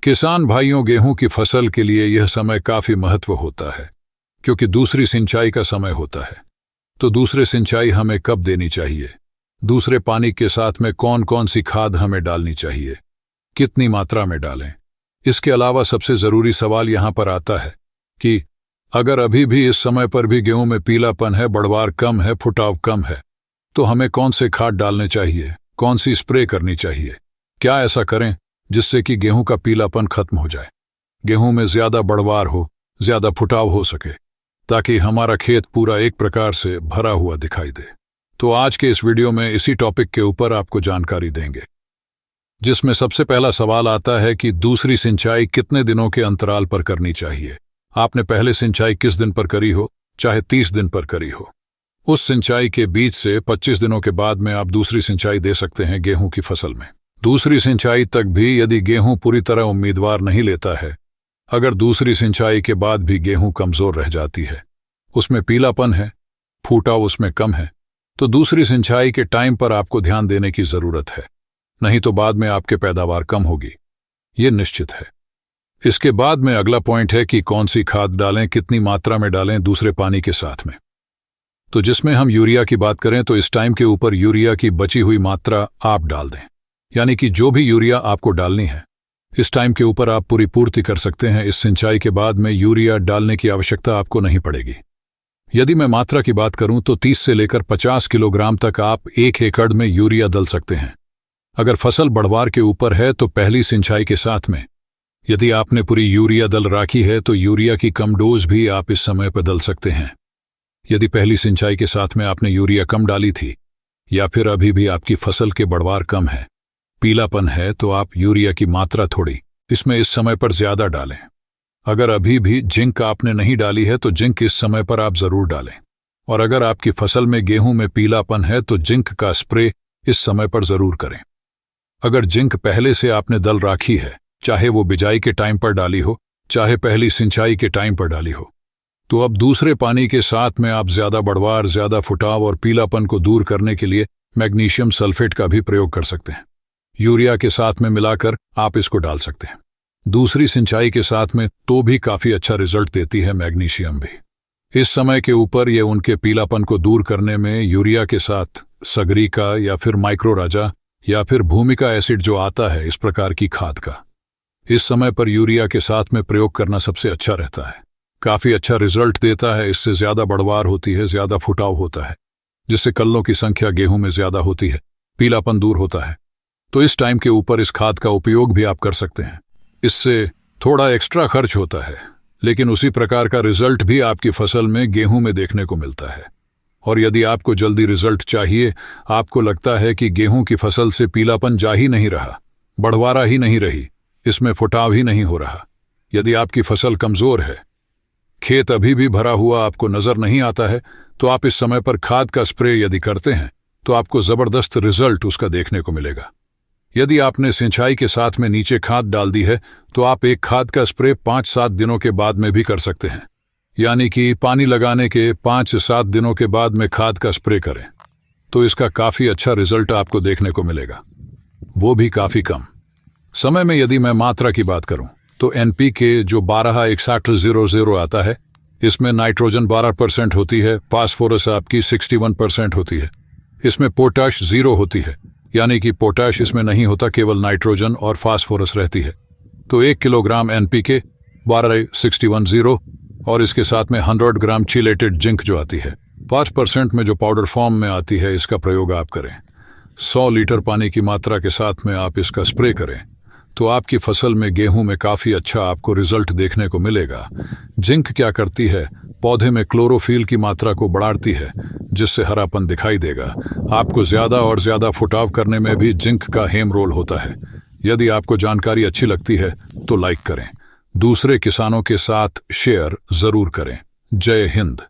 किसान भाइयों, गेहूं की फसल के लिए यह समय काफी महत्व होता है, क्योंकि दूसरी सिंचाई का समय होता है। तो दूसरे सिंचाई हमें कब देनी चाहिए, दूसरे पानी के साथ में कौन कौन सी खाद हमें डालनी चाहिए, कितनी मात्रा में डालें। इसके अलावा सबसे जरूरी सवाल यहां पर आता है कि अगर अभी भी इस समय पर भी गेहूं में पीलापन है, बढ़वार कम है, फुटाव कम है, तो हमें कौन से खाद डालने चाहिए, कौन सी स्प्रे करनी चाहिए, क्या ऐसा करें जिससे कि गेहूं का पीलापन खत्म हो जाए, गेहूं में ज्यादा बढ़वार हो, ज्यादा फुटाव हो सके, ताकि हमारा खेत पूरा एक प्रकार से भरा हुआ दिखाई दे। तो आज के इस वीडियो में इसी टॉपिक के ऊपर आपको जानकारी देंगे, जिसमें सबसे पहला सवाल आता है कि दूसरी सिंचाई कितने दिनों के अंतराल पर करनी चाहिए। आपने पहले सिंचाई किस दिन पर करी हो, चाहे 30 दिन पर करी हो, उस सिंचाई के बीच से 25 दिनों के बाद में आप दूसरी सिंचाई दे सकते हैं गेहूं की फसल में। दूसरी सिंचाई तक भी यदि गेहूं पूरी तरह उम्मीदवार नहीं लेता है, अगर दूसरी सिंचाई के बाद भी गेहूं कमजोर रह जाती है, उसमें पीलापन है, फूटाव उसमें कम है, तो दूसरी सिंचाई के टाइम पर आपको ध्यान देने की जरूरत है, नहीं तो बाद में आपके पैदावार कम होगी, ये निश्चित है। इसके बाद में अगला पॉइंट है कि कौन सी खाद डालें, कितनी मात्रा में डालें दूसरे पानी के साथ में। तो जिसमें हम यूरिया की बात करें तो इस टाइम के ऊपर यूरिया की बची हुई मात्रा आप डाल दें, यानी कि जो भी यूरिया आपको डालनी है इस टाइम के ऊपर आप पूरी पूर्ति कर सकते हैं। इस सिंचाई के बाद में यूरिया डालने की आवश्यकता आपको नहीं पड़ेगी। यदि मैं मात्रा की बात करूं तो 30 से लेकर 50 किलोग्राम तक आप 1 एकड़ में यूरिया डल सकते हैं। अगर फसल बढ़वार के ऊपर है तो पहली सिंचाई के साथ में यदि आपने पूरी यूरिया डल राखी है तो यूरिया की कम डोज भी आप इस समय पर डल सकते हैं। यदि पहली सिंचाई के साथ में आपने यूरिया कम डाली थी या फिर अभी भी आपकी फसल के बढ़वार कम है, पीलापन है, तो आप यूरिया की मात्रा थोड़ी इसमें इस समय पर ज्यादा डालें। अगर अभी भी जिंक आपने नहीं डाली है तो जिंक इस समय पर आप जरूर डालें। और अगर आपकी फसल में गेहूं में पीलापन है तो जिंक का स्प्रे इस समय पर जरूर करें। अगर जिंक पहले से आपने डल राखी है, चाहे वो बिजाई के टाइम पर डाली हो, चाहे पहली सिंचाई के टाइम पर डाली हो, तो अब दूसरे पानी के साथ में आप ज्यादा बढ़वार, ज्यादा फुटाव और पीलापन को दूर करने के लिए मैग्नीशियम सल्फेट का भी प्रयोग कर सकते हैं। यूरिया के साथ में मिलाकर आप इसको डाल सकते हैं दूसरी सिंचाई के साथ में, तो भी काफी अच्छा रिजल्ट देती है मैग्नीशियम भी। इस समय के ऊपर ये उनके पीलापन को दूर करने में यूरिया के साथ सगरिका या फिर माइक्रो राजा या फिर भूमिका एसिड जो आता है इस प्रकार की खाद का इस समय पर यूरिया के साथ में प्रयोग करना सबसे अच्छा रहता है। काफी अच्छा रिजल्ट देता है। इससे ज्यादा बढ़वार होती है, ज्यादा फुटाव होता है, जिससे कल्लों की संख्या गेहूं में ज्यादा होती है, पीलापन दूर होता है। तो इस टाइम के ऊपर इस खाद का उपयोग भी आप कर सकते हैं। इससे थोड़ा एक्स्ट्रा खर्च होता है, लेकिन उसी प्रकार का रिजल्ट भी आपकी फसल में गेहूं में देखने को मिलता है। और यदि आपको जल्दी रिजल्ट चाहिए, आपको लगता है कि गेहूं की फसल से पीलापन जा ही नहीं रहा, बढ़वारा ही नहीं रही, इसमें फुटाव ही नहीं हो रहा, यदि आपकी फसल कमजोर है, खेत अभी भी भरा हुआ आपको नजर नहीं आता है, तो आप इस समय पर खाद का स्प्रे यदि करते हैं तो आपको जबरदस्त रिजल्ट उसका देखने को मिलेगा। यदि आपने सिंचाई के साथ में नीचे खाद डाल दी है तो आप एक खाद का स्प्रे 5-7 दिनों के बाद में भी कर सकते हैं, यानी कि पानी लगाने के 5-7 दिनों के बाद में खाद का स्प्रे करें, तो इसका काफी अच्छा रिजल्ट आपको देखने को मिलेगा, वो भी काफी कम समय में। यदि मैं मात्रा की बात करूं तो NPK जो 126100 आता है, इसमें नाइट्रोजन 12% होती है, फास्फोरस आपकी 61% होती है, इसमें पोटाश 0 होती है, यानी कि पोटाश इसमें नहीं होता, केवल नाइट्रोजन और फास्फोरस रहती है। तो 1 किलोग्राम NPK 126100 और इसके साथ में 100 ग्राम चिलेटेड जिंक जो आती है 5% में जो पाउडर फॉर्म में आती है, इसका प्रयोग आप करें। 100 लीटर पानी की मात्रा के साथ में आप इसका स्प्रे करें, तो आपकी फसल में गेहूं में काफी अच्छा आपको रिजल्ट देखने को मिलेगा। जिंक क्या करती है, पौधे में क्लोरोफिल की मात्रा को बढ़ाती है, जिससे हरापन दिखाई देगा। आपको ज्यादा और ज्यादा फुटाव करने में भी जिंक का अहम रोल होता है। यदि आपको जानकारी अच्छी लगती है तो लाइक करें, दूसरे किसानों के साथ शेयर जरूर करें। जय हिंद।